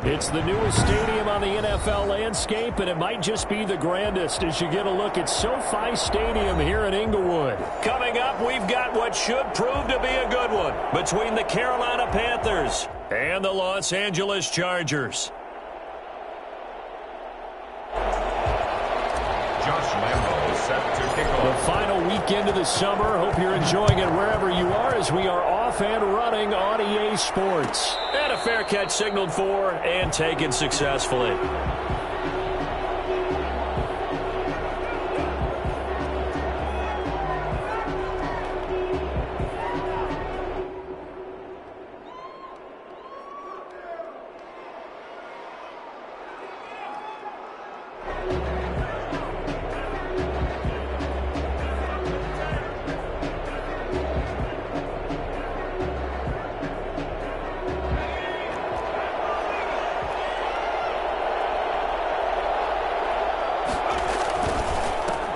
It's the newest stadium on the NFL landscape, and it might just be the grandest as you get a look at SoFi Stadium here in Inglewood. Coming up, we've got what should prove to be a good one between the Carolina Panthers and the Los Angeles Chargers. The final weekend of the summer. Hope you're enjoying it wherever you are as we are off and running on EA Sports. And a fair catch signaled for and taken successfully.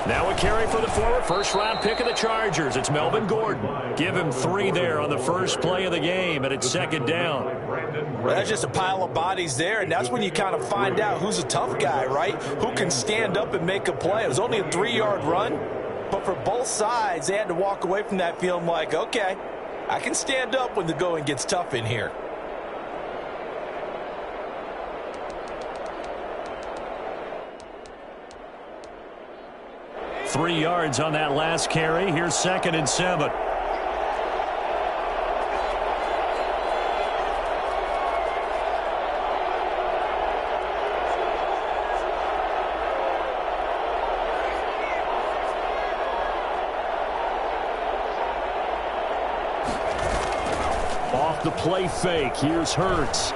Now a carry for the former first-round pick of the Chargers. It's Melvin Gordon. Give him 3 there on the first play of the game, and it's second down. Well, that's just a pile of bodies there, and that's when you kind of find out who's a tough guy, right? Who can stand up and make a play. It was only a 3-yard run, but for both sides, they had to walk away from that feeling like, okay, I can stand up when the going gets tough in here. Three yards on that last carry. Here's 2nd and 7. Off the play fake. Here's Hurts.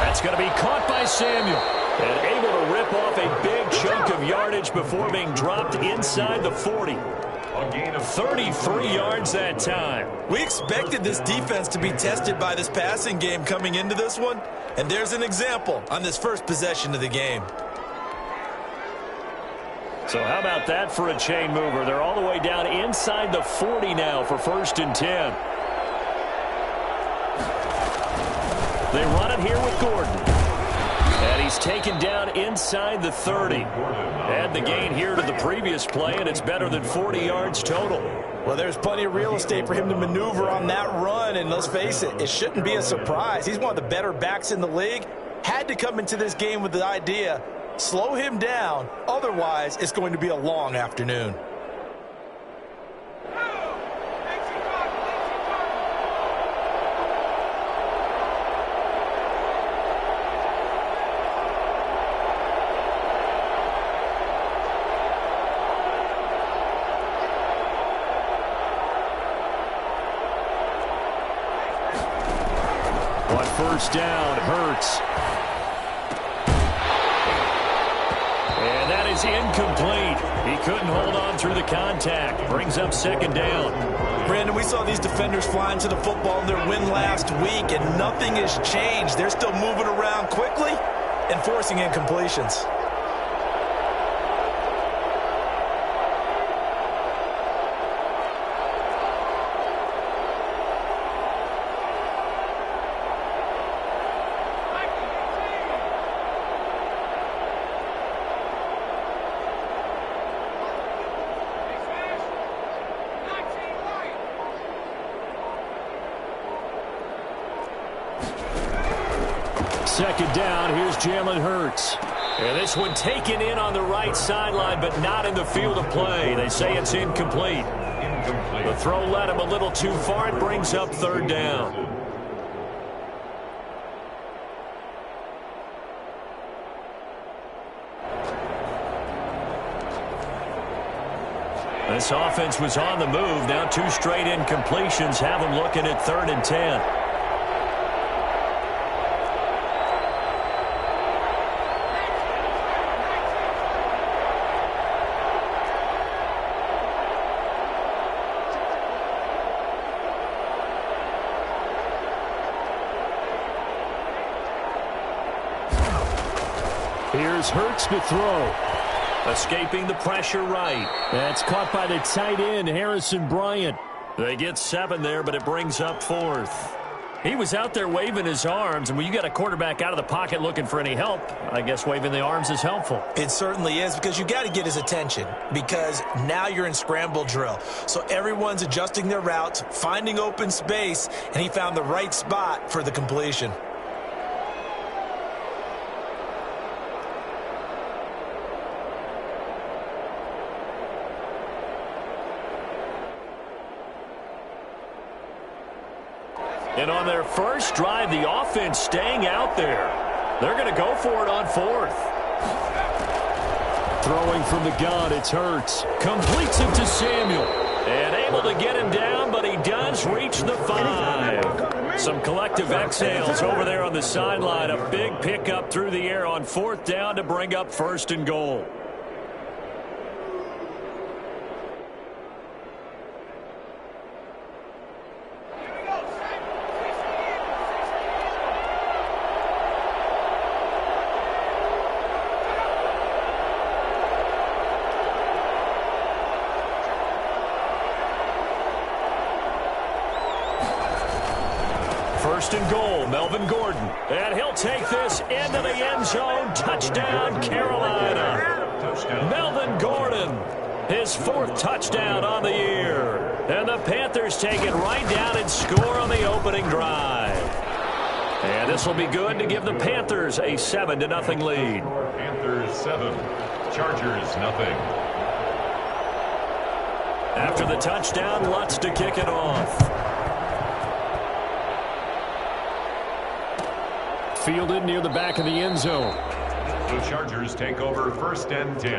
That's going to be caught by Samuel. And able to rip off a big chunk of yardage before being dropped inside the 40. A gain of 33 yards that time. We expected this defense to be tested by this passing game coming into this one. And there's an example on this first possession of the game. So how about that for a chain mover? They're all the way down inside the 40 now for 1st and 10. They run it here with Gordon. And he's taken down inside the 30. Add the gain here to the previous play, and it's better than 40 yards total. Well, there's plenty of real estate for him to maneuver on that run, and let's face it, it shouldn't be a surprise. He's one of the better backs in the league. Had to come into this game with the idea, slow him down, otherwise it's going to be a long afternoon. On first down, Hurts. And that is incomplete. He couldn't hold on through the contact. Brings up 2nd down. Brandon, we saw these defenders flying to the football in their win last week, and nothing has changed. They're still moving around quickly and forcing incompletions. Second down, here's Jalen Hurts. And this one taken in on the right sideline, but not in the field of play. They say it's incomplete. The throw led him a little too far. It brings up 3rd down. This offense was on the move. Now 2 straight incompletions have them looking at 3rd and 10. Here's Hurts to throw. Escaping the pressure right. That's caught by the tight end, Harrison Bryant. They get 7 there, but it brings up 4th. He was out there waving his arms, and when you got a quarterback out of the pocket looking for any help, I guess waving the arms is helpful. It certainly is, because you got to get his attention, because now you're in scramble drill. So everyone's adjusting their routes, finding open space, and he found the right spot for the completion. And on their first drive, the offense staying out there. They're going to go for it on fourth. Throwing from the gun, it's Hurts. Completes it to Samuel. And able to get him down, but he does reach the 5. Some collective exhales over there on the sideline. A big pickup through the air on fourth down to bring up first and goal. First and goal, Melvin Gordon. And he'll take this into the end zone. Touchdown, Carolina. Melvin Gordon, his 4th touchdown on the year. And the Panthers take it right down and score on the opening drive. And this will be good to give the Panthers a 7-0 lead. Panthers 7, Chargers nothing. After the touchdown, Lutz to kick it off. Fielded near the back of the end zone. The Chargers take over first and 10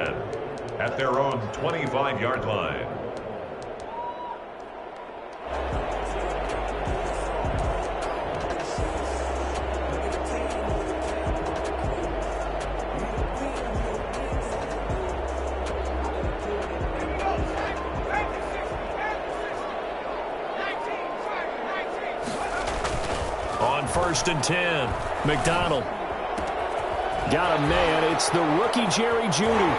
at their own 25-yard line. On first and 10, McDonald. Got a man. It's the rookie Jerry Jeudy.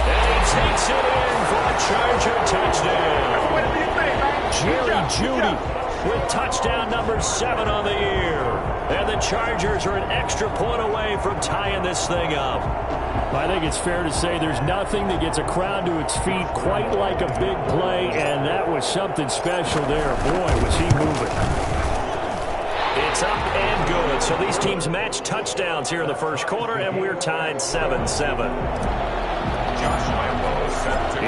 And he takes it in for a Charger touchdown. Jerry Jeudy with touchdown number 7 on the year. And the Chargers are an extra point away from tying this thing up. I think it's fair to say there's nothing that gets a crowd to its feet quite like a big play, and that was something special there. Boy, was he moving. It's up and good. So these teams match touchdowns here in the first quarter, and we're tied 7-7.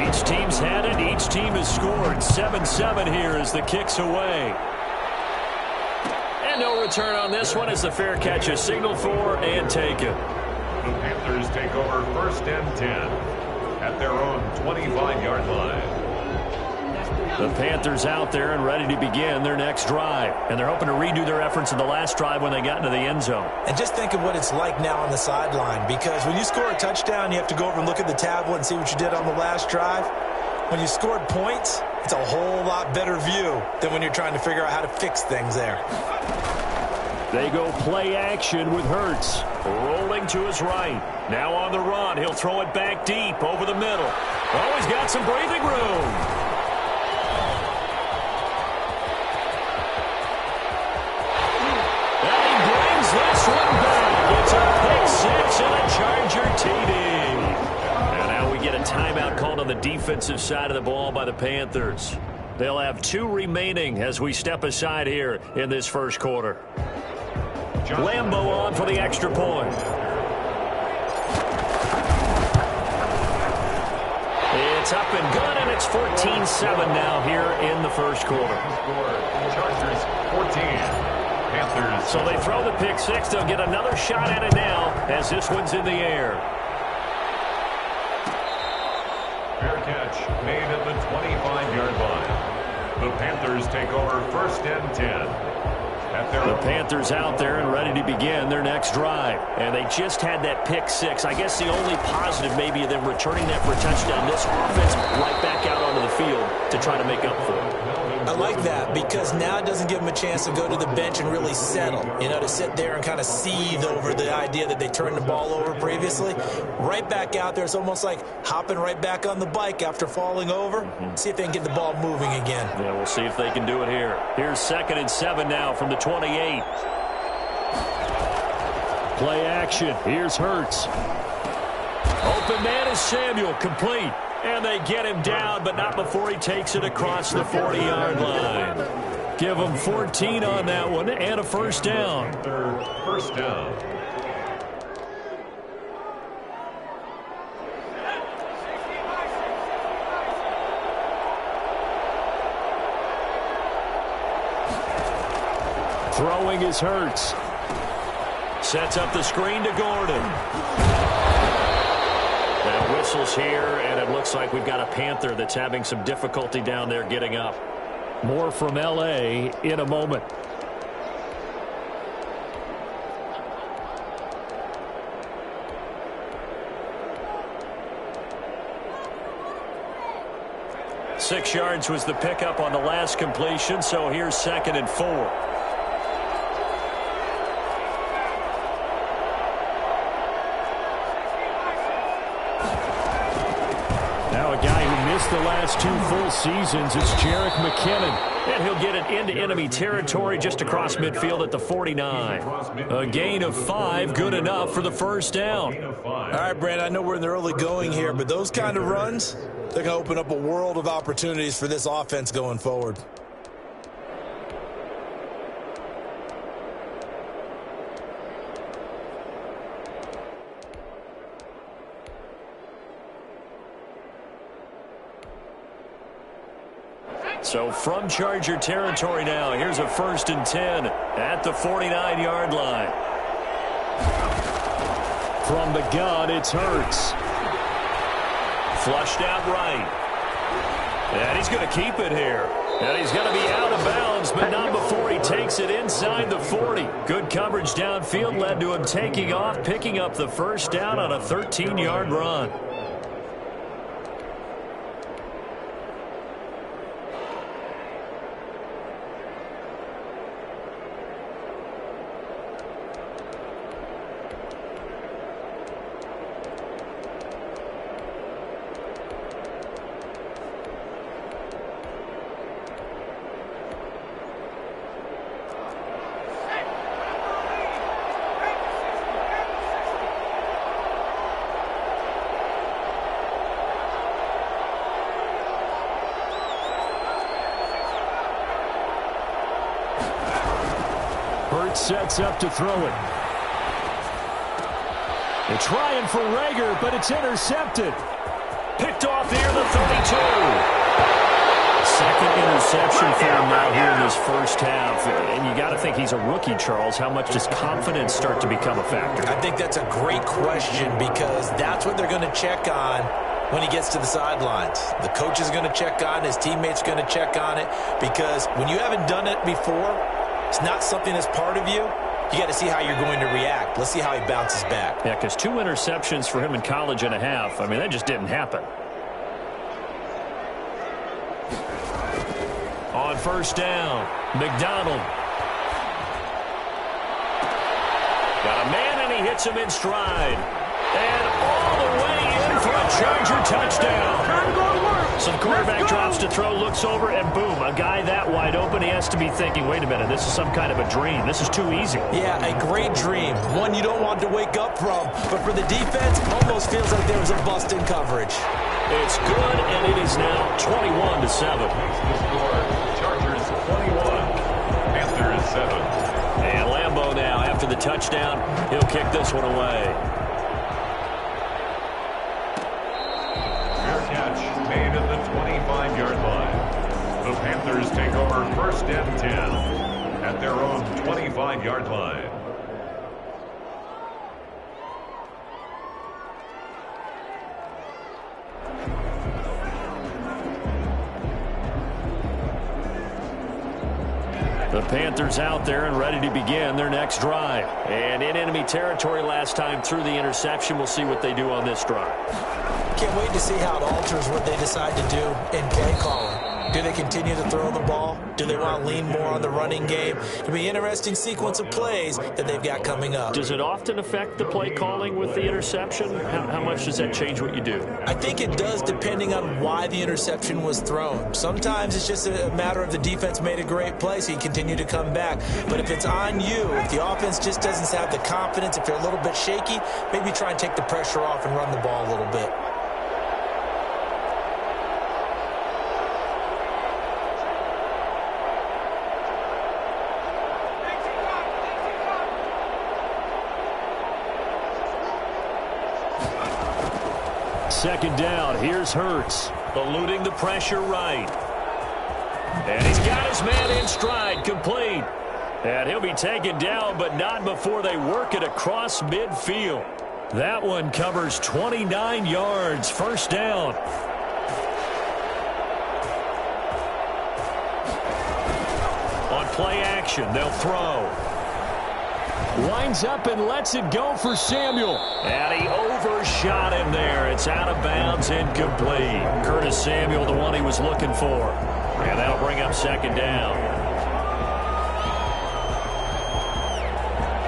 Each team's had it. Each team has scored. 7-7 here as the kick's away. And no return on this one as the fair catch is signaled for and taken. The Panthers take over first and 10 at their own 25-yard line. The Panthers out there and ready to begin their next drive. And they're hoping to redo their efforts in the last drive when they got into the end zone. And just think of what it's like now on the sideline, because when you score a touchdown, you have to go over and look at the tablet and see what you did on the last drive. When you scored points, it's a whole lot better view than when you're trying to figure out how to fix things there. They go play action with Hurts. Rolling to his right. Now on the run. He'll throw it back deep over the middle. Oh, he's got some breathing room. And he brings this one back. It's a pick 6 and a Charger TD. And now we get a timeout called on the defensive side of the ball by the Panthers. They'll have 2 remaining as we step aside here in this first quarter. Lambo on for the extra point. It's up and good, and it's 14-7 now here in the first quarter. Chargers 14, Panthers. So they throw the pick 6. They'll get another shot at it now as this one's in the air. Fair catch made at the 25-yard line. The Panthers take over first and 10. The Panthers out there and ready to begin their next drive. And they just had that pick 6. I guess the only positive maybe of them returning that for a touchdown. This offense right back out onto the field to try to make up for it. I like that because now it doesn't give them a chance to go to the bench and really settle, to sit there and kind of seethe over the idea that they turned the ball over previously. Right back out there, it's almost like hopping right back on the bike after falling over. See if they can get the ball moving again. Yeah, we'll see if they can do it here. Here's 2nd and 7 now from the 28. Play action. Here's Hurts. Open man is Samuel, complete. And they get him down, but not before he takes it across the 40-yard line. Give him 14 on that one and a first down. First down. Throwing is Hurts. Sets up the screen to Gordon. And whistles here, and it looks like we've got a Panther that's having some difficulty down there getting up. More from L.A. in a moment. Six yards was the pickup on the last completion, so here's 2nd and 4. The last 2 full seasons, it's Jerick McKinnon, and he'll get it into enemy territory just across midfield at the 49. A gain of 5, good enough for the first down. All right, Brand, I know we're in the early going here, but those kind of runs, they're going to open up a world of opportunities for this offense going forward. So from Charger territory now, here's a 1st and 10 at the 49-yard line. From the gun, it's Hurts. Flushed out right. And he's going to keep it here. And he's going to be out of bounds, but not before he takes it inside the 40. Good coverage downfield led to him taking off, picking up the first down on a 13-yard run. Sets up to throw it. They're trying for Rager, but it's intercepted. Picked off near the 32. Second interception for him now here in this first half. And you got to think he's a rookie, Charles. How much does confidence start to become a factor? I think that's a great question because that's what they're going to check on when he gets to the sidelines. The coach is going to check on it. His teammates are going to check on it because when you haven't done it before, it's not something that's part of you. You got to see how you're going to react. Let's see how he bounces back. Yeah, because 2 interceptions for him in college and a half. I mean, that just didn't happen. On first down, McDonald. Got a man, and he hits him in stride. And all the way in for a Charger touchdown. So the quarterback drops to throw, looks over, and boom, a guy that wide open. He has to be thinking, wait a minute, this is some kind of a dream. This is too easy. Yeah, a great dream. One you don't want to wake up from. But for the defense, almost feels like there was a bust in coverage. It's good, and it is now 21-7. The score, Chargers 21, Panthers 7. And Lambeau now, after the touchdown, he'll kick this one away. Made at the 25-yard line. The Panthers take over 1st and 10 at their own 25-yard line. The Panthers out there and ready to begin their next drive. And in enemy territory last time through the interception. We'll see what they do on this drive. Can't wait to see how it alters what they decide to do in play calling. Do they continue to throw the ball? Do they want to lean more on the running game? It'll be an interesting sequence of plays that they've got coming up. Does it often affect the play calling with the interception? How much does that change what you do? I think it does, depending on why the interception was thrown. Sometimes it's just a matter of the defense made a great play, so you continue to come back. But if it's on you, if the offense just doesn't have the confidence, if they're a little bit shaky, maybe try and take the pressure off and run the ball a little bit. Second down, here's Hurts, eluding the pressure right. And he's got his man in stride, complete. And he'll be taken down, but not before they work it across midfield. That one covers 29 yards, first down. On play action, they'll throw. Winds up and lets it go for Samuel. And he overshot him there. It's out of bounds, incomplete. Curtis Samuel, the one he was looking for. And that'll bring up second down.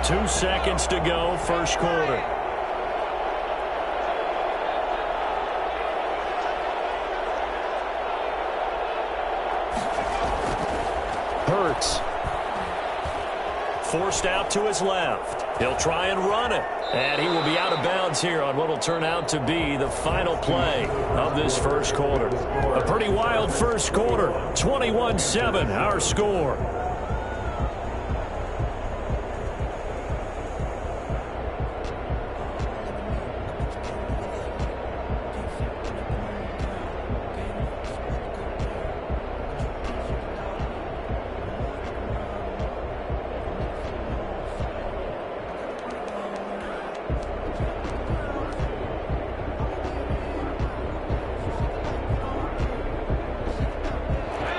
2 seconds to go, first quarter. Hurts. Forced out to his left. He'll try and run it. And he will be out of bounds here on what will turn out to be the final play of this first quarter. A pretty wild first quarter. 21-7, our score.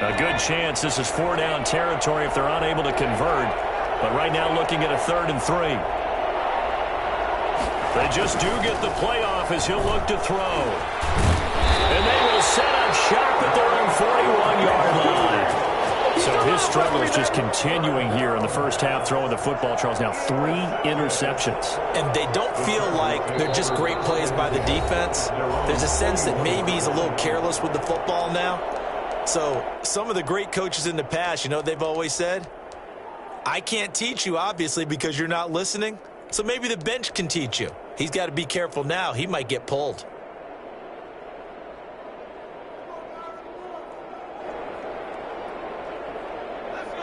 A good chance this is 4-down territory if they're unable to convert. But right now looking at a 3rd and 3. They just do get the playoff as he'll look to throw. And they will set up shop at their own 41-yard line. So his struggle is just continuing here in the first half, throwing the football. Charles, now 3 interceptions. And they don't feel like they're just great plays by the defense. There's a sense that maybe he's a little careless with the football now. So some of the great coaches in the past, you know, they've always said, I can't teach you, obviously, because you're not listening. So maybe the bench can teach you. He's got to be careful now. He might get pulled.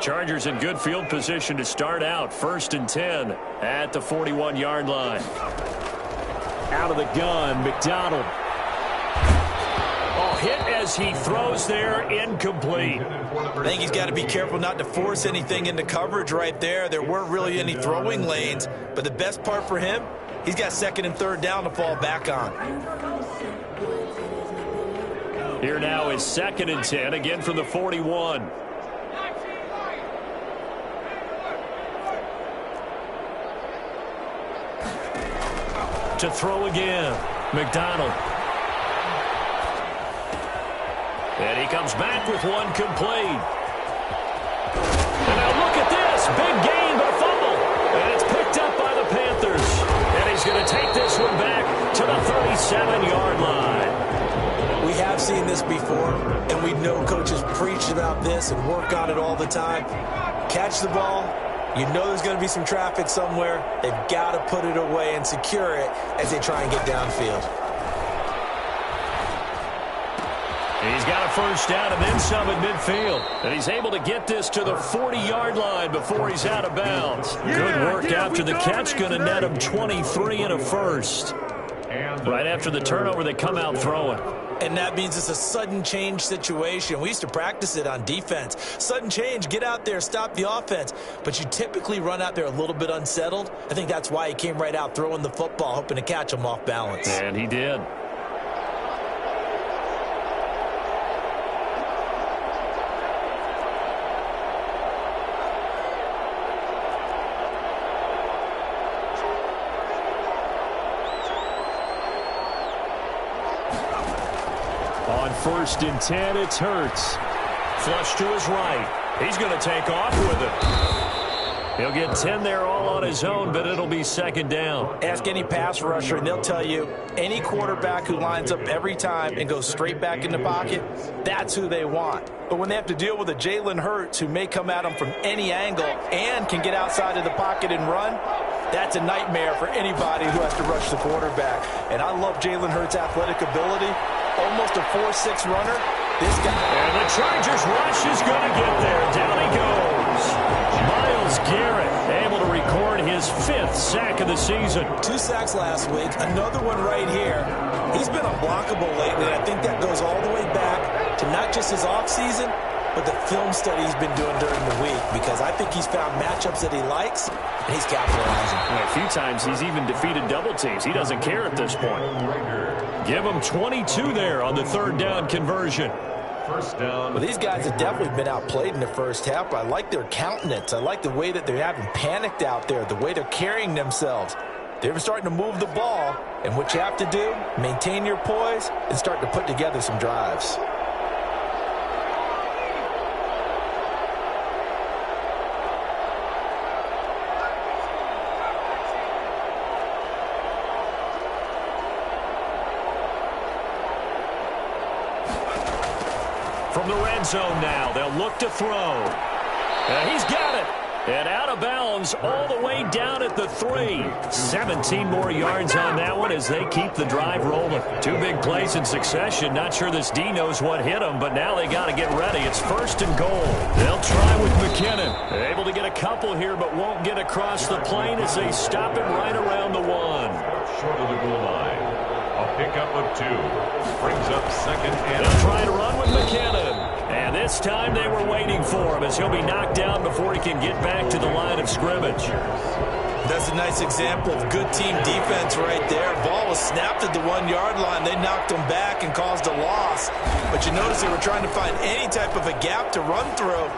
Chargers in good field position to start out. 1st and 10 at the 41-yard line. Out of the gun, McDonald. Hit as he throws there, incomplete. I think he's got to be careful not to force anything into coverage right there. There weren't really any throwing lanes, but the best part for him, he's got 2nd and 3rd down to fall back on. Here now is 2nd and 10, again from the 41. To throw again, McDonald. And he comes back with one complete. And now look at this. Big gain, but a fumble. And it's picked up by the Panthers. And he's going to take this one back to the 37-yard line. We have seen this before, and we know coaches preach about this and work on it all the time. Catch the ball. You know there's going to be some traffic somewhere. They've got to put it away and secure it as they try and get downfield. He's got a first down and then some at midfield. And he's able to get this to the 40-yard line before he's out of bounds. Good work after the catch. Going to net him 23 and a first. Right after the turnover, they come out throwing. And that means it's a sudden change situation. We used to practice it on defense. Sudden change, get out there, stop the offense. But you typically run out there a little bit unsettled. I think that's why he came right out throwing the football, hoping to catch him off balance. And he did. On 1st and 10, it's Hurts. Flush to his right. He's going to take off with it. He'll get 10 there all on his own, but it'll be second down. Ask any pass rusher, and they'll tell you any quarterback who lines up every time and goes straight back in the pocket, that's who they want. But when they have to deal with a Jalen Hurts who may come at them from any angle and can get outside of the pocket and run, that's a nightmare for anybody who has to rush the quarterback. And I love Jalen Hurts' athletic ability. Almost a 4.6 runner. This guy. And the Chargers rush is going to get there. Down he goes. Myles Garrett able to record his 5th sack of the season. 2 sacks last week. Another one right here. He's been unblockable lately, and I think that goes all the way back to not just his offseason, but the film study he's been doing during the week, because I think he's found matchups that he likes, and he's capitalizing. A few times he's even defeated double teams. He doesn't care at this point. Give him 22 there on the 3rd down conversion. First down. Well, these guys have definitely been outplayed in the first half, but I like their countenance. I like the way that they haven't panicked out there, the way they're carrying themselves. They're starting to move the ball, and what you have to do, maintain your poise and start to put together some drives. From the red zone now, they'll look to throw. He's got it. And out of bounds all the way down at the 3. 17 more yards on that one as they keep the drive rolling. 2 big plays in succession. Not sure this D knows what hit them, but now they got to get ready. It's 1st and goal. They'll try with McKinnon. They're able to get a couple here, but won't get across the plane as they stop him right around the 1. Short of the goal line. A pickup of 2. Brings up 2nd and... They'll try to run with McKinnon. And this time they were waiting for him as he'll be knocked down before he can get back to the line of scrimmage. That's a nice example of good team defense right there. Ball was snapped at the 1-yard line. They knocked him back and caused a loss. But you notice they were trying to find any type of a gap to run through.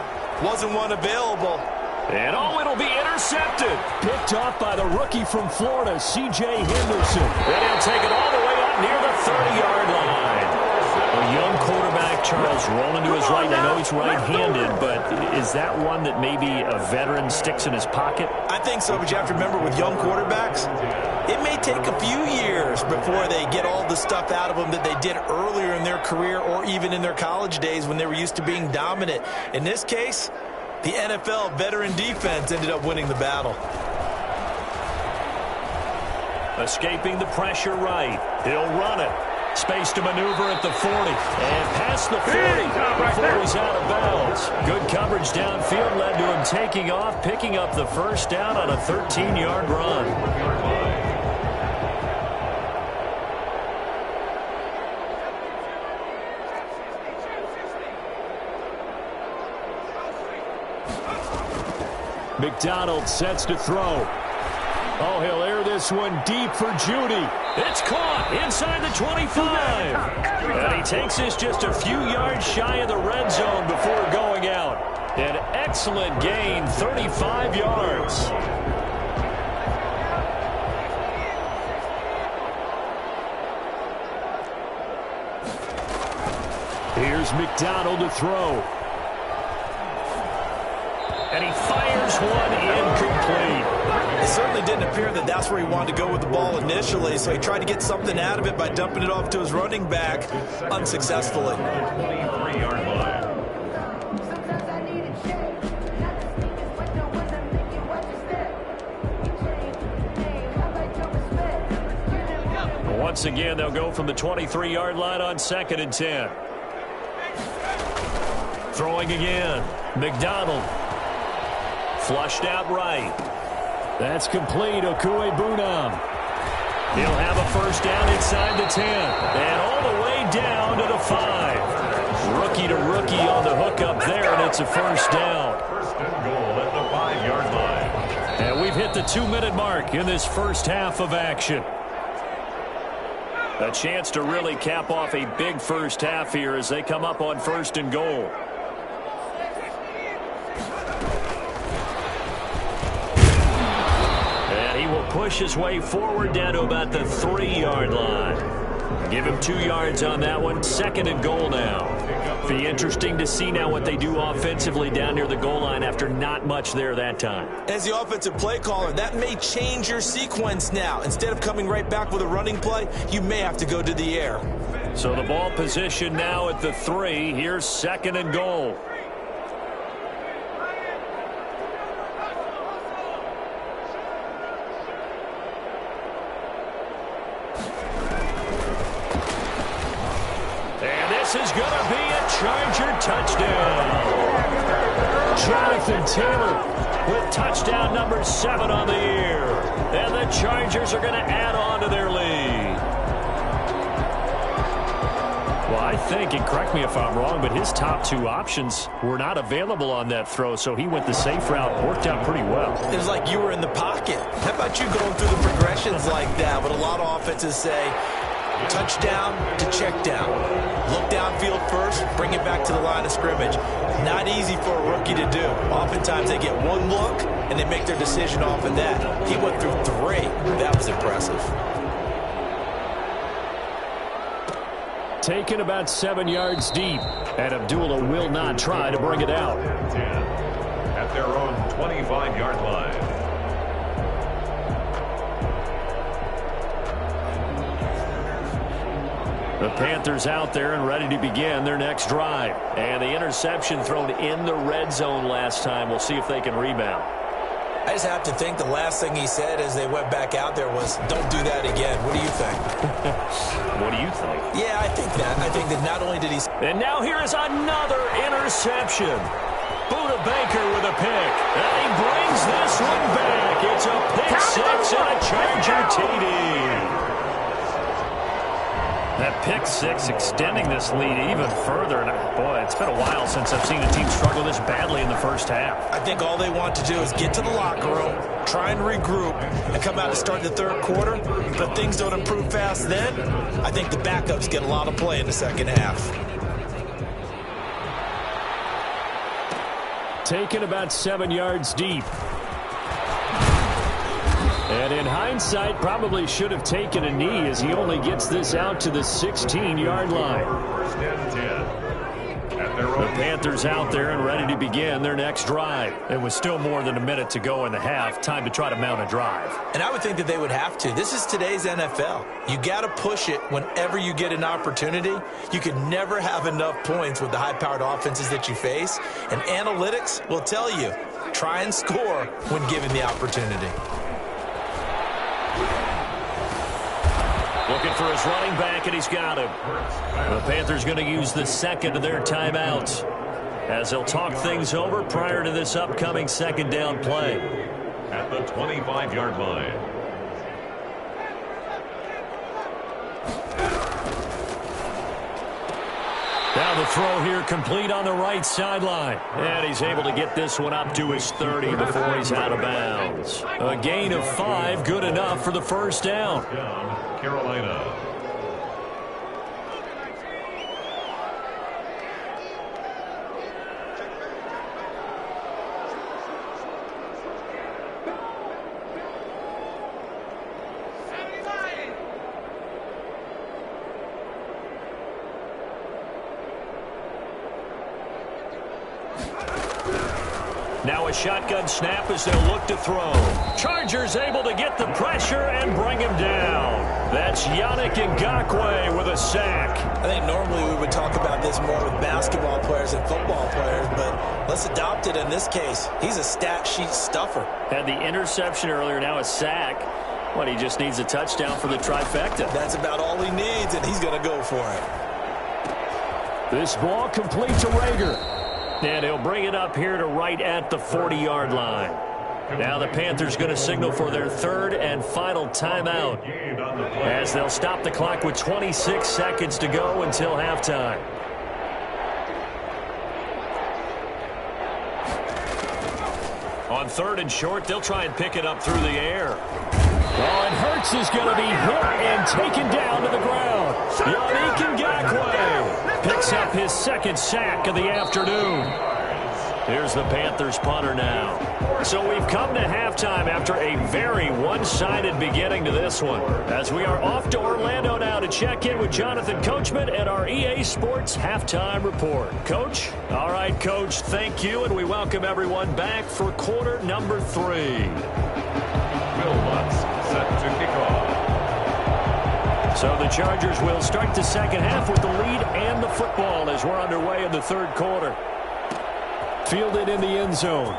Wasn't one available. And it'll be intercepted. Picked off by the rookie from Florida, C.J. Henderson. And he'll take it all the way up near the 30-yard line. A young quarterback, Charles, rolling to his right. I know he's right-handed, but is that one that maybe a veteran sticks in his pocket? I think so, but you have to remember with young quarterbacks, it may take a few years before they get all the stuff out of them that they did earlier in their career or even in their college days when they were used to being dominant. In this case, the NFL veteran defense ended up winning the battle. Escaping the pressure right. He'll run it. Space to maneuver at the 40. And past the 40 before he's out of bounds. Good coverage downfield led to him taking off, picking up the 1st down on a 13-yard run. McDonald sets to throw. Oh, he'll air this one deep for Judy. It's caught inside the 25. And he takes this just a few yards shy of the red zone before going out. An excellent gain, 35 yards. Here's McDonald to throw. And he fires one incomplete. It certainly didn't appear that that's where he wanted to go with the ball initially, so he tried to get something out of it by dumping it off to his running back unsuccessfully. 23-yard line. Once again, they'll go from the 23-yard line on 2nd and 10. Throwing again. McDonald. Flushed out right. That's complete. Okuebunam. He'll have a 1st down inside the 10. And all the way down to the 5. Rookie to rookie on the hook up there, and it's a 1st down. 1st and goal at the 5-yard line. And we've hit the 2-minute mark in this first half of action. A chance to really cap off a big first half here as they come up on 1st and goal. And he will push his way forward down to about the 3-yard line. Give him 2 yards on that one. 2nd and goal now. Be interesting to see now what they do offensively down near the goal line after not much there that time. As the offensive play caller, that may change your sequence now. Instead of coming right back with a running play, you may have to go to the air. So the ball position now at the 3. Here's 2nd and goal. This is going to be a Charger touchdown. Jonathan Taylor with touchdown number 7 on the year. And the Chargers are going to add on to their lead. Well, I think, and correct me if I'm wrong, but his top 2 options were not available on that throw, so he went the safe route. Worked out pretty well. It was like you were in the pocket. How about you going through the progressions like that? But a lot of offenses say, touchdown to check down. Look downfield first, bring it back to the line of scrimmage. Not easy for a rookie to do. Oftentimes they get one look and they make their decision off of that. He went through 3. That was impressive. Taken about 7 yards deep, and Abdullah will not try to bring it out. 10 at their own 25-yard line. The Panthers out there and ready to begin their next drive. And the interception thrown in the red zone last time. We'll see if they can rebound. I just have to think the last thing he said as they went back out there was, don't do that again. What do you think? What do you think? Yeah, I think that. I think that not only did he... And now here is another interception. Buda Baker with a pick. And he brings this one back. It's a pick 6 and a Charger TD. That pick 6 extending this lead even further. And boy, it's been a while since I've seen a team struggle this badly in the first half. I think all they want to do is get to the locker room, try and regroup, and come out and start the third quarter. But things don't improve fast then. I think the backups get a lot of play in the second half. Taken about 7 yards deep. And in hindsight, probably should have taken a knee as he only gets this out to the 16-yard line. First and 10 at their own. The Panthers out there and ready to begin their next drive. It was still more than a minute to go in the half. Time to try to mount a drive. And I would think that they would have to. This is today's NFL. You got to push it whenever you get an opportunity. You can never have enough points with the high-powered offenses that you face. And analytics will tell you, try and score when given the opportunity. Looking for his running back, and he's got him. The Panthers going to use the second of their timeouts as they'll talk things over prior to this upcoming second down play. At the 25-yard line. Now the throw here complete on the right sideline. And he's able to get this one up to his 30 before he's out of bounds. A gain of 5, good enough for the first down. Carolina. Now a shotgun snap as they'll look to throw. Chargers able to get the pressure and bring him down. That's Yannick Ngakoue with a sack. I think normally we would talk about this more with basketball players and football players, but let's adopt it in this case. He's a stat sheet stuffer. Had the interception earlier, now a sack. What, he just needs a touchdown for the trifecta. That's about all he needs, and he's going to go for it. This ball complete to Rager. And he'll bring it up here to right at the 40-yard line. Now the Panthers going to signal for their third and final timeout as they'll stop the clock with 26 seconds to go until halftime. On third and short, they'll try and pick it up through the air. Oh, and Hurts is going to be hit and taken down to the ground. Yannick Ngakoue picks up his second sack of the afternoon. Here's the Panthers punter now. So we've come to halftime after a very one-sided beginning to this one. As we are off to Orlando now to check in with Jonathan Coachman and our EA Sports Halftime Report. Coach? All right, Coach, thank you, and we welcome everyone back for quarter number 3. Will Lutz set to kick off. So the Chargers will start the second half with the lead and the football as we're underway in the third quarter. Fielded in the end zone.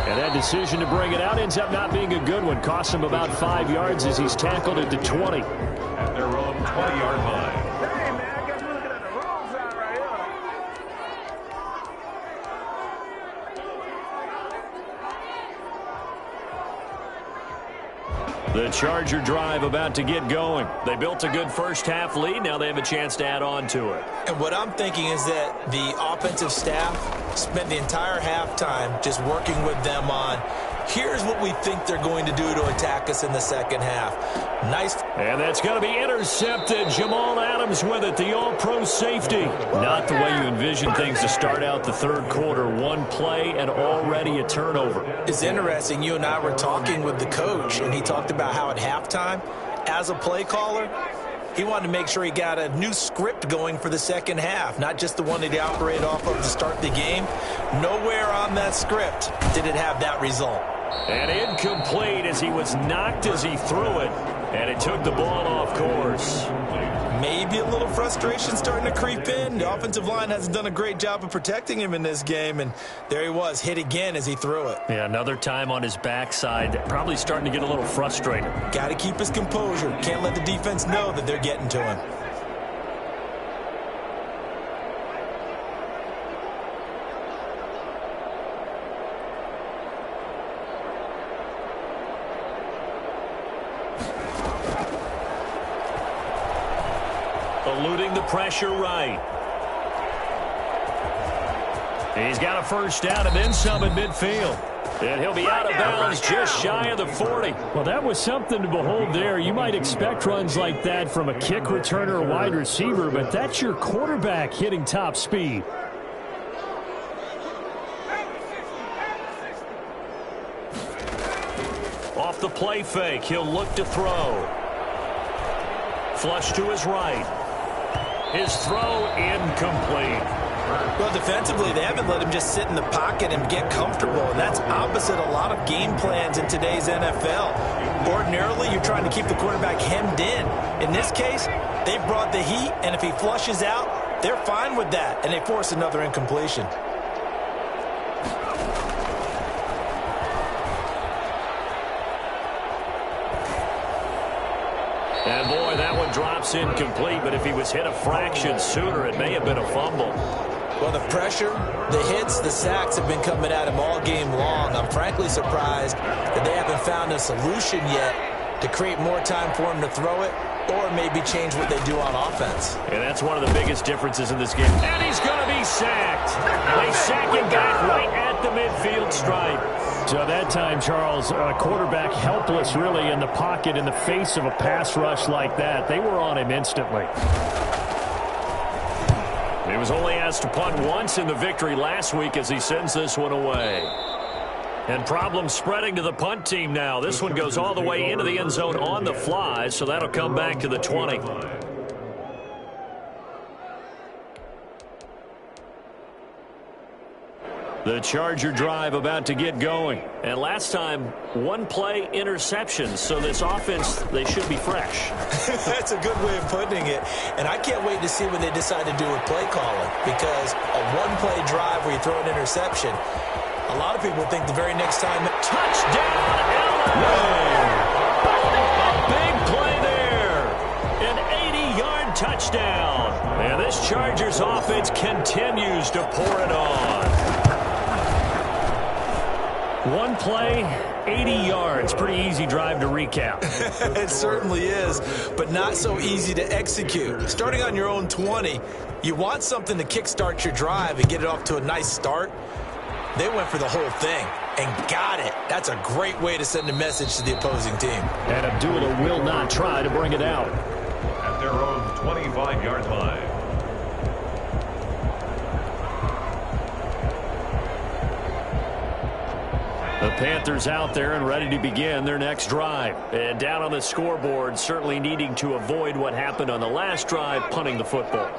And that decision to bring it out ends up not being a good one. Costs him about 5 yards as he's tackled at the 20. At their own 20-yard line. Hey, man, I guess we're looking at the wrong side right here. The Charger drive about to get going. They built a good first half lead. Now they have a chance to add on to it. And what I'm thinking is that the offensive staff spent the entire halftime just working with them on, here's what we think they're going to do to attack us in the second half. Nice. And that's going to be intercepted. Jamal Adams with it, the all-pro safety. Not the way you envision things to start out the third quarter. One play and already a turnover. It's interesting. You and I were talking with the coach, and he talked about how at halftime, as a play caller, he wanted to make sure he got a new script going for the second half, not just the one that he operated off of to start the game. Nowhere on that script did it have that result. And incomplete as he was knocked as he threw it, and it took the ball off course. Maybe a little frustration starting to creep in. The offensive line hasn't done a great job of protecting him in this game, and there he was, hit again as he threw it. Yeah, another time on his backside, probably starting to get a little frustrated. Got to keep his composure. Can't let the defense know that they're getting to him. Eluding the pressure right. He's got a first down and then some in midfield. And he'll be out of bounds just shy of the 40. Well, that was something to behold there. You might expect runs like that from a kick returner or wide receiver, but that's your quarterback hitting top speed. Off the play fake, he'll look to throw. Flush to his right. His throw incomplete. Well, defensively, they haven't let him just sit in the pocket and get comfortable, and that's opposite a lot of game plans in today's NFL. Ordinarily, you're trying to keep the quarterback hemmed in. In this case, they brought the heat, and if he flushes out, they're fine with that, and they force another incompletion. And boy, that one drops incomplete, but if he was hit a fraction sooner, it may have been a fumble. Well, the pressure, the hits, the sacks have been coming at him all game long. I'm frankly surprised that they haven't found a solution yet to create more time for him to throw it or maybe change what they do on offense. And that's one of the biggest differences in this game. And he's going to be sacked. They sack him back right at the midfield stripe. So that time, Charles, a quarterback helpless really in the pocket in the face of a pass rush like that. They were on him instantly. He was only asked to punt once in the victory last week as he sends this one away. And problems spreading to the punt team now. This one goes all the way into the end zone on the fly, so that'll come back to the 20. The Charger drive about to get going. And last time, one play interception. So this offense, they should be fresh. That's a good way of putting it. And I can't wait to see what they decide to do with play calling. Because a one-play drive where you throw an interception, a lot of people think the very next time. Touchdown, Illinois! A big play there. An 80-yard touchdown. And this Chargers offense continues to pour it on. One play, 80 yards. Pretty easy drive to recap. It certainly is, but not so easy to execute. Starting on your own 20, you want something to kickstart your drive and get it off to a nice start. They went for the whole thing and got it. That's a great way to send a message to the opposing team. And Abdullah will not try to bring it out. At their own 25-yard line. The Panthers out there and ready to begin their next drive. And down on the scoreboard, certainly needing to avoid what happened on the last drive, punting the football.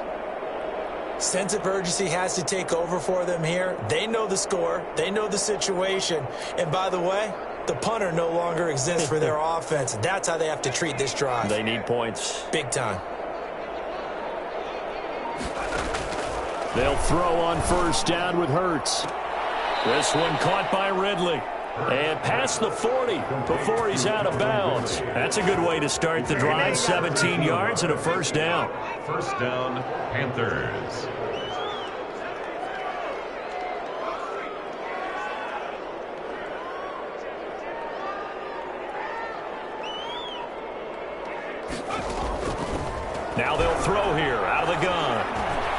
Sense of urgency has to take over for them here. They know the score. They know the situation. And by the way, the punter no longer exists for their offense. That's how they have to treat this drive. They need points. Big time. They'll throw on first down with Hurts. This one caught by Ridley. And past the 40 before he's out of bounds. That's a good way to start the drive. 17 yards and a first down. First down, Panthers. Now they'll throw here out of the gun.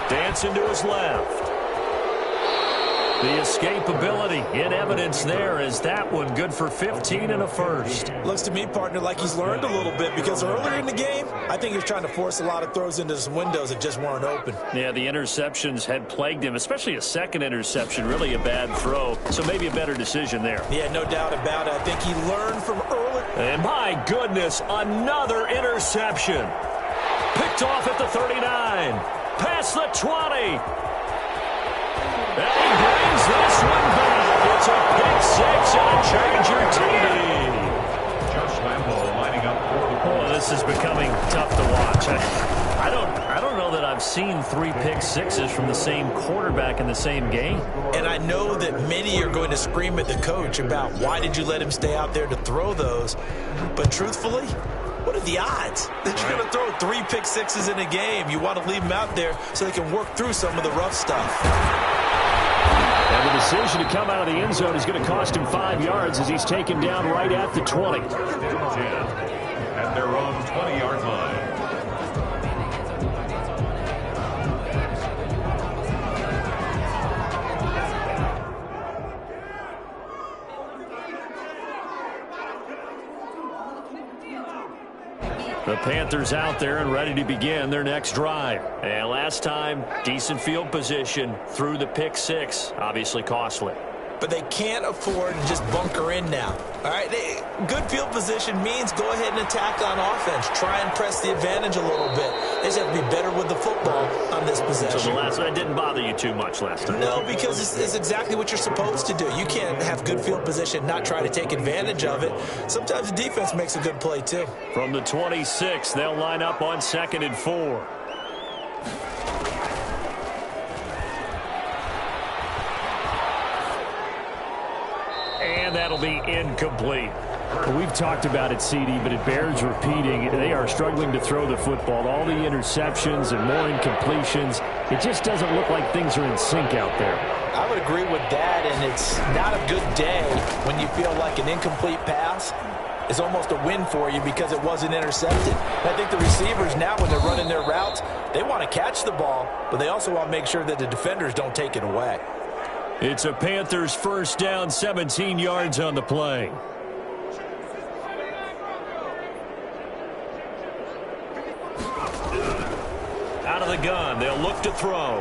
Dancing to his left. The escapability in evidence there is that one good for 15 and a first. Looks to me, partner, like he's learned a little bit because earlier in the game, I think he was trying to force a lot of throws into some windows that just weren't open. Yeah, the interceptions had plagued him, especially a second interception, really a bad throw. So maybe a better decision there. Yeah, no doubt about it. I think he learned from earlier. And my goodness, another interception. Picked off at the 39. Past the 20. And he brings this one back. It's a pick 6 and a Charger TD. Josh Lambo lining up for the point. Oh, this is becoming tough to watch. I don't know that I've seen 3 pick sixes from the same quarterback in the same game. And I know that many are going to scream at the coach about why did you let him stay out there to throw those. But truthfully, what are the odds that you're going to throw 3 pick sixes in a game? You want to leave them out there so they can work through some of the rough stuff. And the decision to come out of the end zone is going to cost him 5 yards as he's taken down right at the 20. 10 at their own 20-yard line. The Panthers out there and ready to begin their next drive. And last time, decent field position through the pick 6. Obviously costly. But they can't afford to just bunker in now. All right, good field position means go ahead and attack on offense. Try and press the advantage a little bit. They just have to be better with the football on this possession. So the last one didn't bother you too much last time? No, because it's exactly what you're supposed to do. You can't have good field position, not try to take advantage of it. Sometimes the defense makes a good play, too. From the 26, they'll line up on 2nd and 4. And that'll be incomplete. Well, we've talked about it, CD, but it bears repeating. They are struggling to throw the football. All the interceptions and more incompletions. It just doesn't look like things are in sync out there. I would agree with that, and it's not a good day when you feel like an incomplete pass is almost a win for you because it wasn't intercepted. And I think the receivers now, when they're running their routes, they want to catch the ball, but they also want to make sure that the defenders don't take it away. It's a Panthers first down, 17 yards on the play. Out of the gun, they'll look to throw.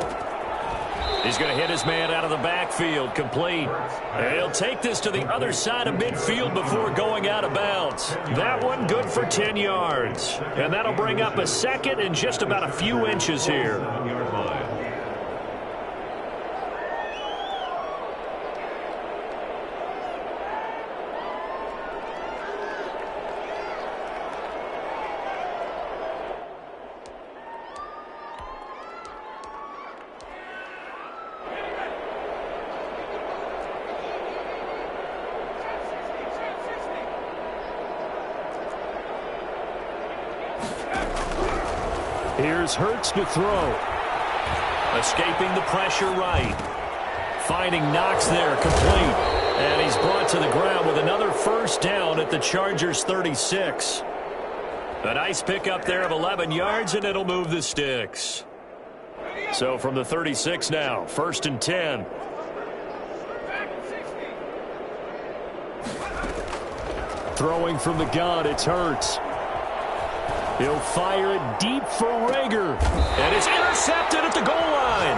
He's going to hit his man out of the backfield, complete. And he'll take this to the other side of midfield before going out of bounds. That one good for 10 yards. And that'll bring up a second and just about a few inches here. 1-yard line. Here's Hurts to throw. Escaping the pressure right. Finding Knox there, complete. And he's brought to the ground with another first down at the Chargers' 36. A nice pickup there of 11 yards, and it'll move the sticks. So from the 36 now, 1st and 10. Throwing from the gun, it's Hurts. He'll fire it deep for Rager. And it's intercepted at the goal line.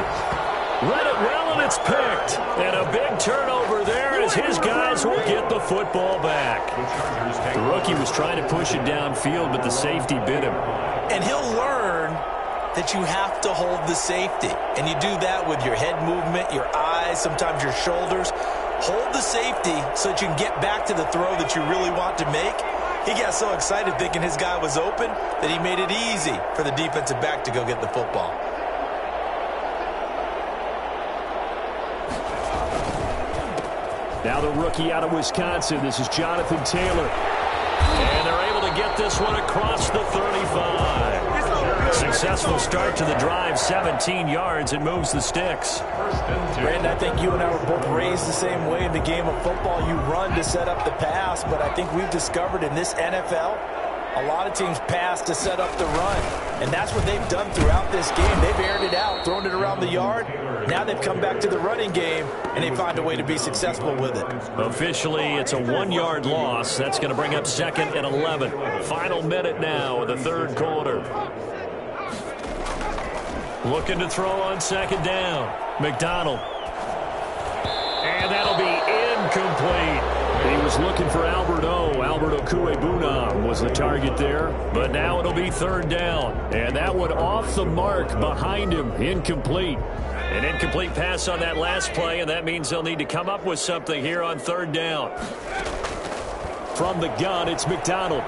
Read it well, and it's picked. And a big turnover there as his guys will get the football back. The rookie was trying to push it downfield, but the safety bit him. And he'll learn that you have to hold the safety. And you do that with your head movement, your eyes, sometimes your shoulders. Hold the safety so that you can get back to the throw that you really want to make. He got so excited thinking his guy was open that he made it easy for the defensive back to go get the football. Now the rookie out of Wisconsin. This is Jonathan Taylor. And they're able to get this one across the 35. Successful start to the drive, 17 yards, and moves the sticks. Brandon, I think you and I were both raised the same way in the game of football. You run to set up the pass, but I think we've discovered in this NFL, a lot of teams pass to set up the run. And that's what they've done throughout this game. They've aired it out, thrown it around the yard. Now they've come back to the running game, and they find a way to be successful with it. Officially, it's a 1-yard loss. That's going to bring up 2nd and 11. Final minute now of the third quarter. Looking to throw on 2nd down. McDonald. And that'll be incomplete. He was looking for Albert Okuebunam was the target there. But now it'll be 3rd down. And that one off the mark behind him. Incomplete. An incomplete pass on that last play, and that means they'll need to come up with something here on 3rd down. From the gun, it's McDonald.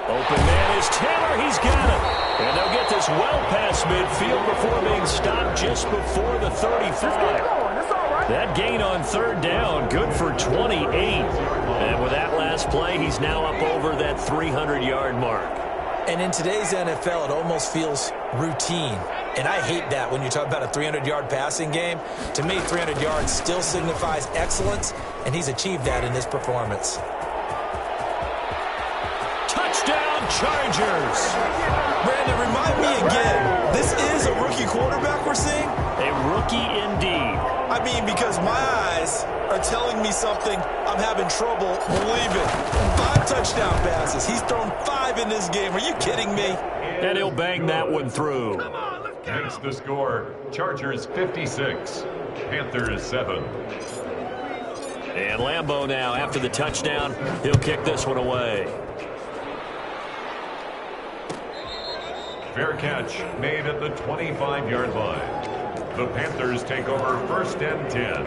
Open man is Taylor. He's got it. And they'll get this well past midfield before being stopped just before the 35. That gain on 3rd down, good for 28. And with that last play, he's now up over that 300-yard mark. And in today's NFL, it almost feels routine. And I hate that when you talk about a 300-yard passing game. To me, 300 yards still signifies excellence, and he's achieved that in this performance. Touchdown, Chargers! Brandon, remind me again, this is a rookie quarterback we're seeing? A rookie indeed. I mean, because my eyes are telling me something I'm having trouble believing. 5 touchdown passes. He's thrown 5 in this game. Are you kidding me? And he'll bang that one through. Makes the score, Chargers 56, Panthers 7. And Lambeau now, after the touchdown, he'll kick this one away. Fair catch made at the 25-yard line. The Panthers take over 1st and 10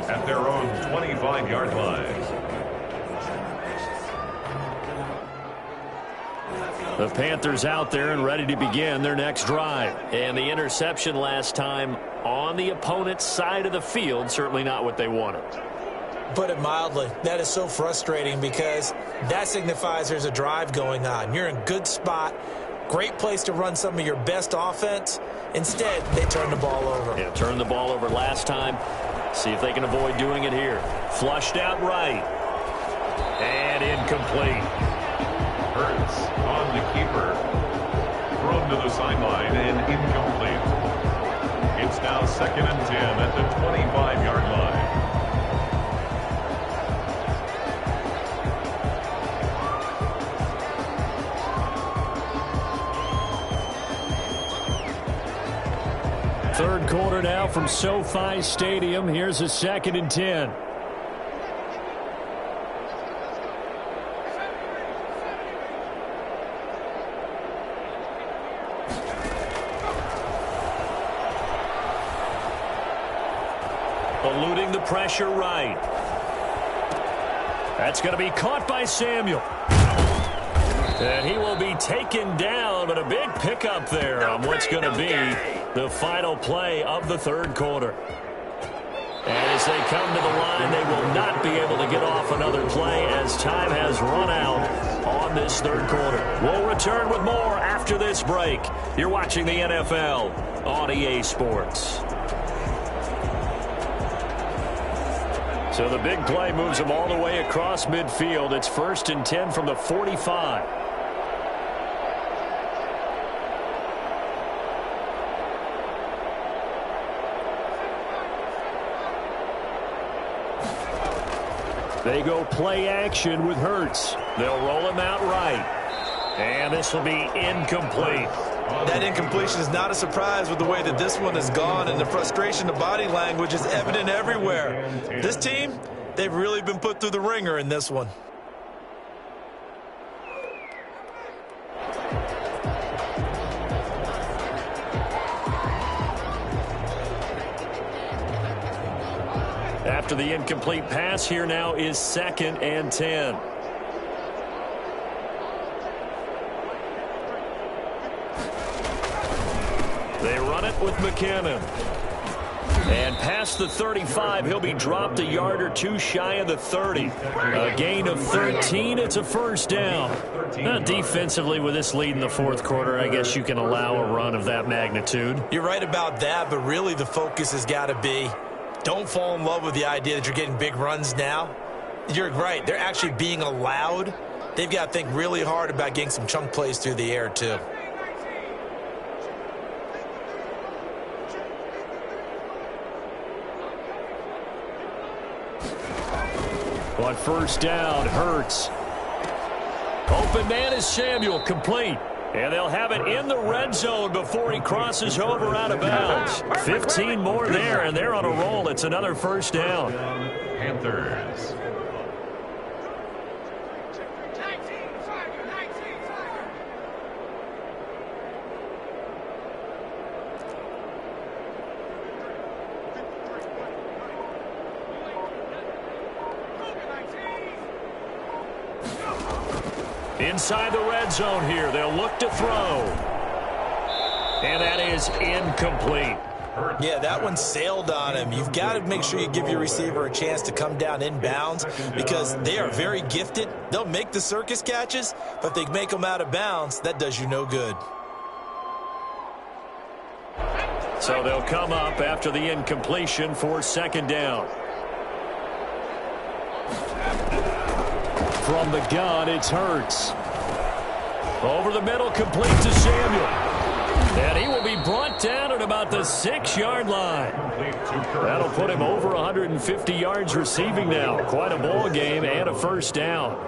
at their own 25-yard line. The Panthers out there and ready to begin their next drive. And the interception last time on the opponent's side of the field, certainly not what they wanted. Put it mildly, that is so frustrating because that signifies there's a drive going on. You're in a good spot. Great place to run some of your best offense. Instead, they turn the ball over. Yeah, turned the ball over last time. See if they can avoid doing it here. Flushed out right. And incomplete. Hurts on the keeper. Thrown to the sideline and incomplete. It's now 2nd and 10 at the 25-yard line. Third quarter now from SoFi Stadium. Here's a 2nd and 10. Eluding the pressure right. That's going to be caught by Samuel. And he will be taken down, but a big pickup there on what's going to be the final play of the third quarter. And as they come to the line, they will not be able to get off another play as time has run out on this third quarter. We'll return with more after this break. You're watching the NFL on EA Sports. So the big play moves them all the way across midfield. It's 1st and 10 from the 45. They go play action with Hurts. They'll roll him out right. And this will be incomplete. That incompletion is not a surprise with the way that this one has gone, and the frustration, the body language is evident everywhere. This team, they've really been put through the ringer in this one. After the incomplete pass, here now is 2nd and 10. They run it with McKinnon. And past the 35, he'll be dropped a yard or two shy of the 30. A gain of 13, it's a first down. Now, defensively, with this lead in the fourth quarter, I guess you can allow a run of that magnitude. You're right about that, but really the focus has got to be, don't fall in love with the idea that you're getting big runs now. You're right. They're actually being allowed. They've got to think really hard about getting some chunk plays through the air, too. On first down, Hurts. Open man is Samuel, complete. And they'll have it in the red zone before he crosses over out of bounds. 15 more there, and they're on a roll. It's another first down. Panthers. Inside the red zone here, they'll look to throw. And that is incomplete. Yeah, that one sailed on him. You've got to make sure you give your receiver a chance to come down inbounds because they are very gifted. They'll make the circus catches, but if they make them out of bounds, that does you no good. So they'll come up after the incompletion for 2nd down. From the gun, it's Hurts. Over the middle, complete to Samuel. And he will be brought down at about the 6-yard line. That'll put him over 150 yards receiving now. Quite a ball game and a first down.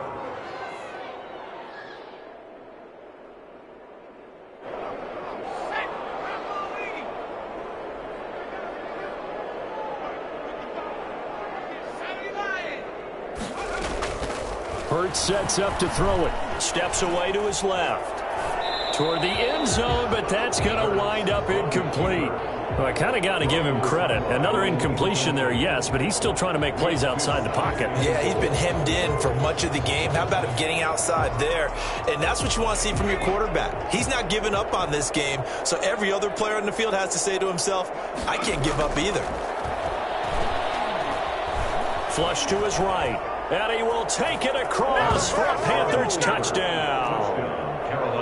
Hurts sets up to throw it. Steps away to his left. Toward the end zone, but that's going to wind up incomplete. Well, I kind of got to give him credit. Another incompletion there, yes, but he's still trying to make plays outside the pocket. Yeah, he's been hemmed in for much of the game. How about him getting outside there? And that's what you want to see from your quarterback. He's not giving up on this game, so every other player on the field has to say to himself, I can't give up either. Flush to his right. And he will take it across for a Panthers touchdown.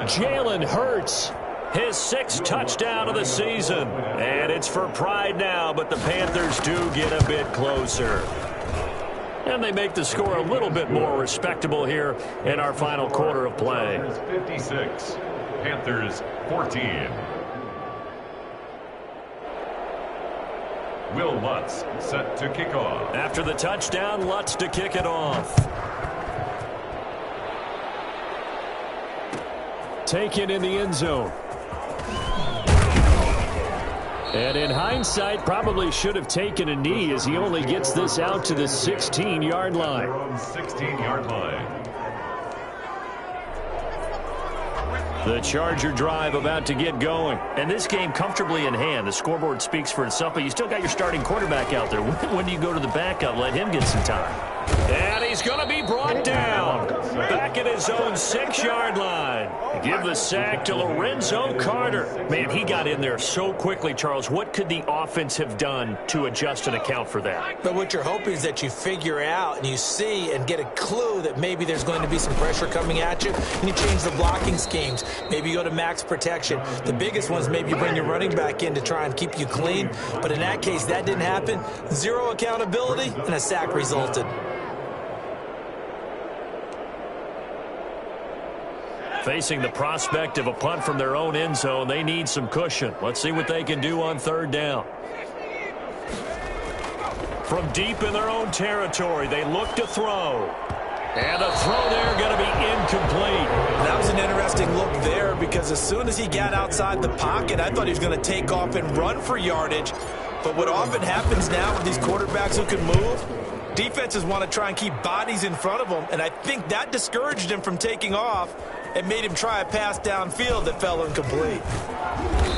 Jalen Hurts, his 6th touchdown of the season. And it's for pride now, but the Panthers do get a bit closer. And they make the score a little bit more respectable here in our final quarter of play. 56, Panthers 14. Will Lutz set to kick off. After the touchdown, Lutz to kick it off. Taken in the end zone. And in hindsight, probably should have taken a knee as he only gets this out to the 16-yard line. 16-yard line. The Charger drive about to get going. And this game comfortably in hand. The scoreboard speaks for itself, but you still got your starting quarterback out there. When do you go to the backup? Let him get some time. And he's going to be brought down. Back at his own 6-yard line. Give the sack to Lorenzo Carter. Man, he got in there so quickly, Charles. What could the offense have done to adjust and account for that? But what you're hoping is that you figure out and you see and get a clue that maybe there's going to be some pressure coming at you, and you change the blocking schemes. Maybe you go to max protection. The biggest ones, maybe you bring your running back in to try and keep you clean. But in that case, that didn't happen. Zero accountability, and a sack resulted. Facing the prospect of a punt from their own end zone, they need some cushion. Let's see what they can do on 3rd down. From deep in their own territory, they look to throw. And a throw there going to be incomplete. That was an interesting look there because as soon as he got outside the pocket, I thought he was going to take off and run for yardage. But what often happens now with these quarterbacks who can move, defenses want to try and keep bodies in front of them, and I think that discouraged him from taking off and made him try a pass downfield that fell incomplete.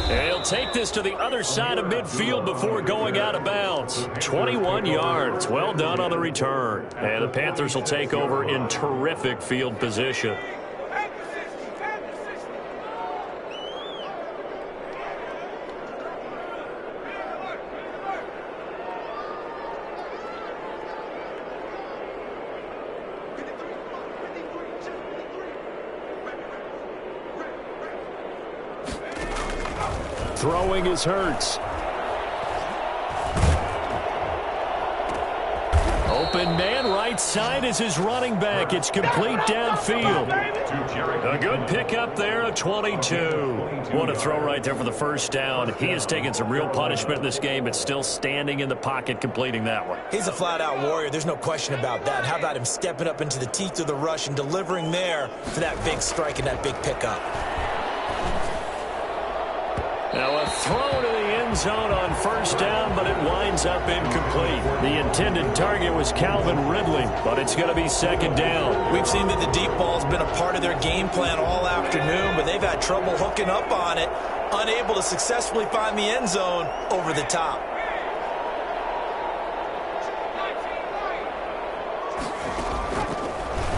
And he'll take this to the other side of midfield before going out of bounds. 21 yards. Well done on the return. And the Panthers will take over in terrific field position. Throwing is Hurts. Open man right side is his running back. It's complete downfield. A good pickup there, a 22. What a throw right there for the first down. He has taken some real punishment in this game, but still standing in the pocket completing that one. He's a flat-out warrior. There's no question about that. How about him stepping up into the teeth of the rush and delivering there for that big strike and that big pickup? Now a throw to the end zone on first down, but it winds up incomplete. The intended target was Calvin Ridley, but it's going to be second down. We've seen that the deep ball's been a part of their game plan all afternoon, but they've had trouble hooking up on it, unable to successfully find the end zone over the top.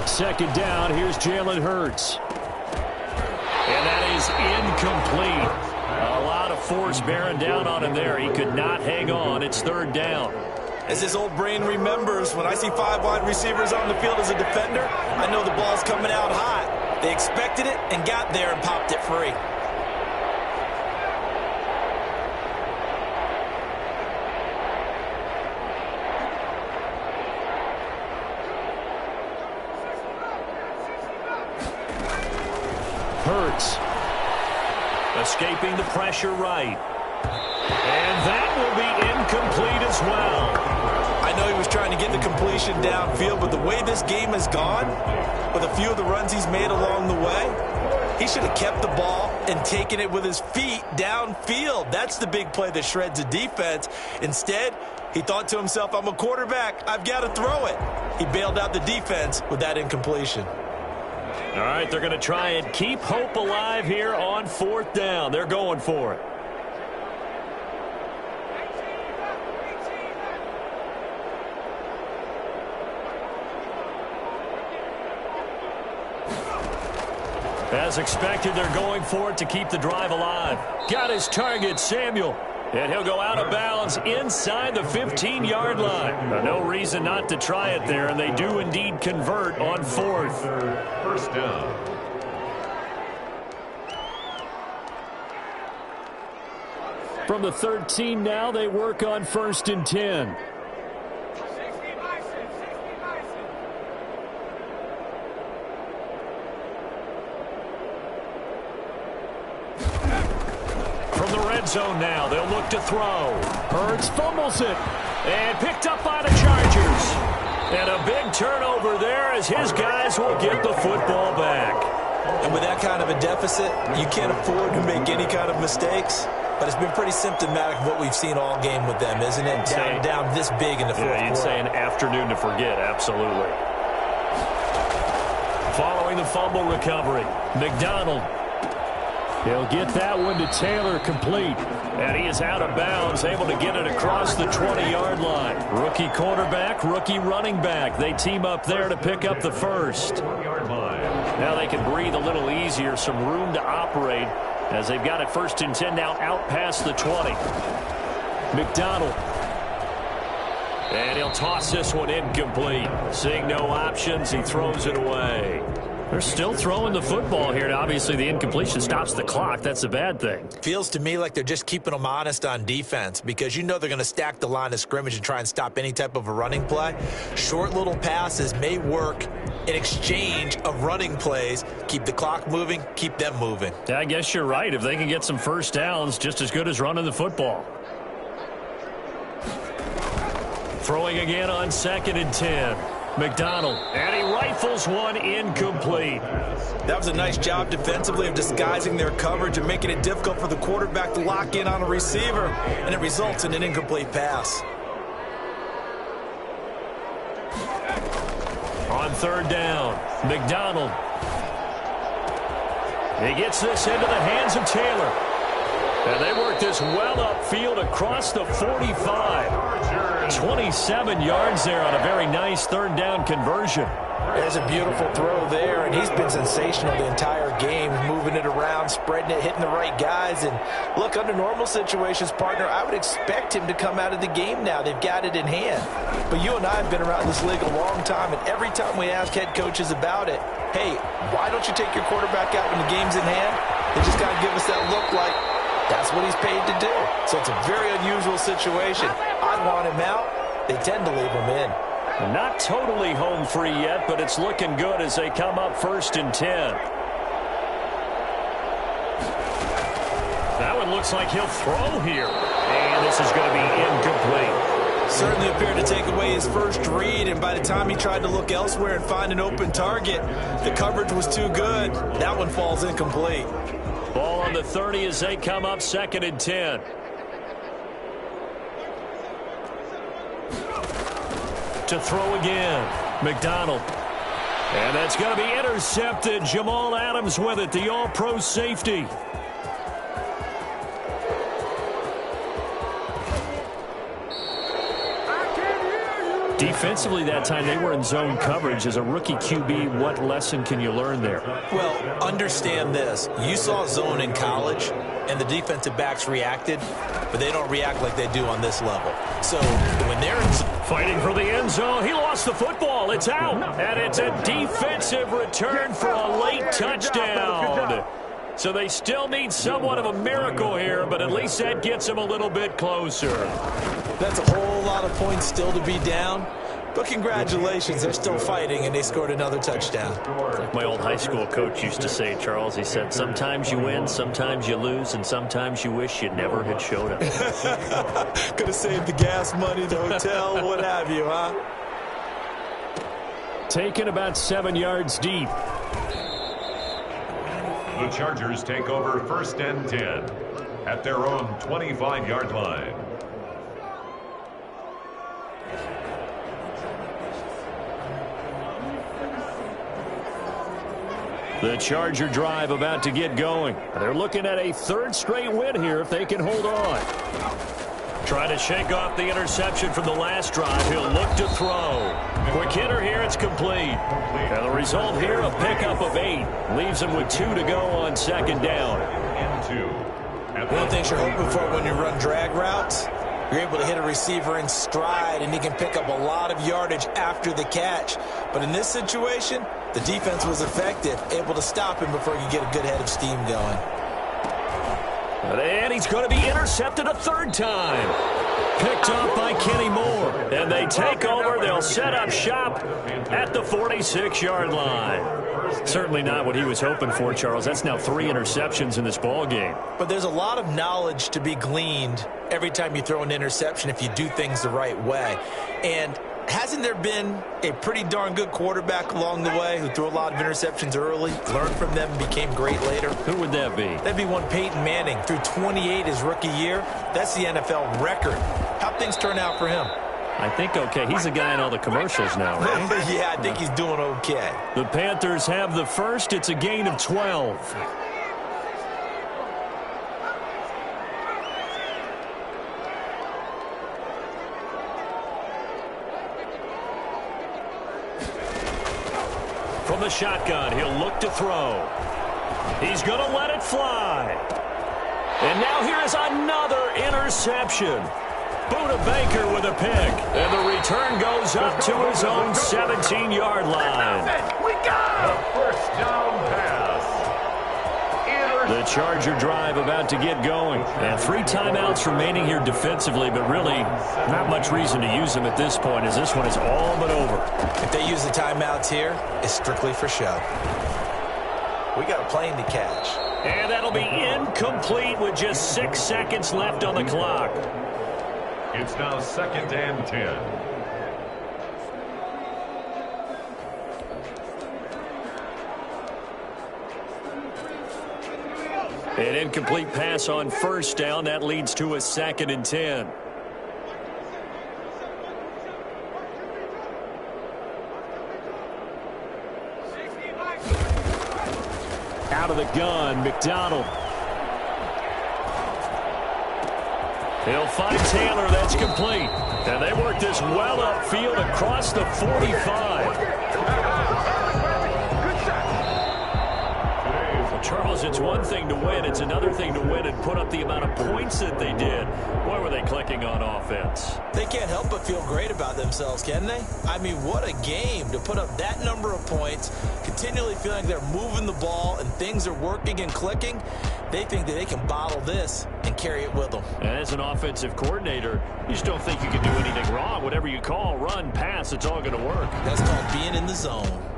Second down, here's Jalen Hurts. And that is incomplete. A lot of force bearing down on him there. He could not hang on. It's third down. As his old brain remembers, when I see 5 wide receivers on the field as a defender, I know the ball's coming out hot. They expected it and got there and popped it free. Hurts. Escaping the pressure right. And that will be incomplete as well. I know he was trying to get the completion downfield, but the way this game has gone, with a few of the runs he's made along the way, he should have kept the ball and taken it with his feet downfield. That's the big play that shreds a defense. Instead, he thought to himself, I'm a quarterback. I've got to throw it. He bailed out the defense with that incompletion. All right, they're going to try and keep hope alive here on fourth down. They're going for it. As expected, they're going for it to keep the drive alive. Got his target, Samuel. And he'll go out of bounds inside the 15-yard line. No reason not to try it there, and they do indeed convert on fourth. First down. From the 13 now, they work on 1st and 10. Zone now. They'll look to throw. Hurts fumbles it. And picked up by the Chargers. And a big turnover there as his guys will get the football back. And with that kind of a deficit, you can't afford to make any kind of mistakes. But it's been pretty symptomatic of what we've seen all game with them, isn't it? Down this big in the fourth quarter. You'd say an afternoon to forget, absolutely. Following the fumble recovery, McDonald. He'll get that one to Taylor complete. And he is out of bounds, able to get it across the 20-yard line. Rookie quarterback, rookie running back. They team up there to pick up the first. Now they can breathe a little easier, some room to operate as they've got it 1st and 10 now out past the 20. McDonald. And he'll toss this one incomplete. Seeing no options, he throws it away. They're still throwing the football here. Now, obviously, the incompletion stops the clock. That's a bad thing. Feels to me like they're just keeping them honest on defense because you know they're going to stack the line of scrimmage and try and stop any type of a running play. Short little passes may work in exchange of running plays. Keep the clock moving, keep them moving. Yeah, I guess you're right. If they can get some first downs, just as good as running the football. Throwing again on 2nd and 10. McDonald, and he rifles one incomplete. That was a nice job defensively of disguising their coverage and making it difficult for the quarterback to lock in on a receiver, and it results in an incomplete pass. On third down, McDonald. He gets this into the hands of Taylor. And they work this well upfield across the 45. 27 yards there on a very nice third down conversion. There's a beautiful throw there, and he's been sensational the entire game, moving it around, spreading it, hitting the right guys. And look, under normal situations, partner, I would expect him to come out of the game now. They've got it in hand. But you and I have been around this league a long time, and every time we ask head coaches about it, hey, why don't you take your quarterback out when the game's in hand? They just got to give us that look like that's what he's paid to do. So it's a very unusual situation. I want him out. They tend to leave him in. Not totally home free yet, but it's looking good as they come up 1st and 10. That one looks like he'll throw here. And this is going to be incomplete. Certainly appeared to take away his first read, and by the time he tried to look elsewhere and find an open target, the coverage was too good. That one falls incomplete. Ball on the 30 as they come up 2nd and 10. To throw again, McDonald. And that's going to be intercepted. Jamal Adams with it, the all-pro safety. Defensively that time, they were in zone coverage. As a rookie QB, what lesson can you learn there? Well, understand this. You saw zone in college, and the defensive backs reacted, but they don't react like they do on this level. So when they're in fighting for the end zone, he lost the football. It's out, and it's a defensive return for a late touchdown. So they still need somewhat of a miracle here, but at least that gets them a little bit closer. That's a whole lot of points still to be down. But congratulations, they're still fighting, and they scored another touchdown. Like my old high school coach used to say, Charles, he said, sometimes you win, sometimes you lose, and sometimes you wish you never had showed up. Could have saved the gas money, the hotel, what have you, huh? Taken about 7 yards deep. The Chargers take over 1st and 10 at their own 25-yard line. The Charger drive about to get going. They're looking at a 3rd straight win here if they can hold on. Trying to shake off the interception from the last drive. He'll look to throw. Quick hitter here. It's complete. And the result here, a pickup of 8. Leaves him with 2 to go on 2nd down. One thing you're hoping for when you run drag routes, you're able to hit a receiver in stride, and he can pick up a lot of yardage after the catch. But in this situation, the defense was effective, able to stop him before he could get a good head of steam going. And he's going to be intercepted a 3rd time. Picked off by Kenny Moore. And they take over. They'll set up shop at the 46-yard line. Certainly not what he was hoping for, Charles. That's now 3 interceptions in this ball game. But there's a lot of knowledge to be gleaned every time you throw an interception if you do things the right way. And hasn't there been a pretty darn good quarterback along the way who threw a lot of interceptions early, learned from them, and became great later? Who would that be? That'd be one Peyton Manning. Threw 28 his rookie year. That's the NFL record. How'd things turn out for him? I think okay. He's the guy in all the commercials now, right? Yeah, I think he's doing okay. The Panthers have the first. It's a gain of 12. From the shotgun, he'll look to throw. He's going to let it fly. And now here is another interception. Buda Baker with a pick. And the return goes up to his own 17-yard line. We got a 1st down pass. The Charger drive about to get going. And 3 timeouts remaining here defensively, but really not much reason to use them at this point, as this one is all but over. If they use the timeouts here, it's strictly for show. We got a plane to catch. And that'll be incomplete with just 6 seconds left on the clock. It's now 2nd and 10. An incomplete pass on first down. That leads to a 2nd and 10. Out of the gun, McDonald. He'll find Taylor. That's complete. And they work this well upfield across the 45. Charles, it's one thing to win. It's another thing to win and put up the amount of points that they did. Boy, were they clicking on offense. They can't help but feel great about themselves, can they? I mean, what a game to put up that number of points, continually feeling they're moving the ball and things are working and clicking. They think that they can bottle this and carry it with them. And as an offensive coordinator, you just don't think you can do anything wrong. Whatever you call, run, pass, it's all going to work. That's called being in the zone.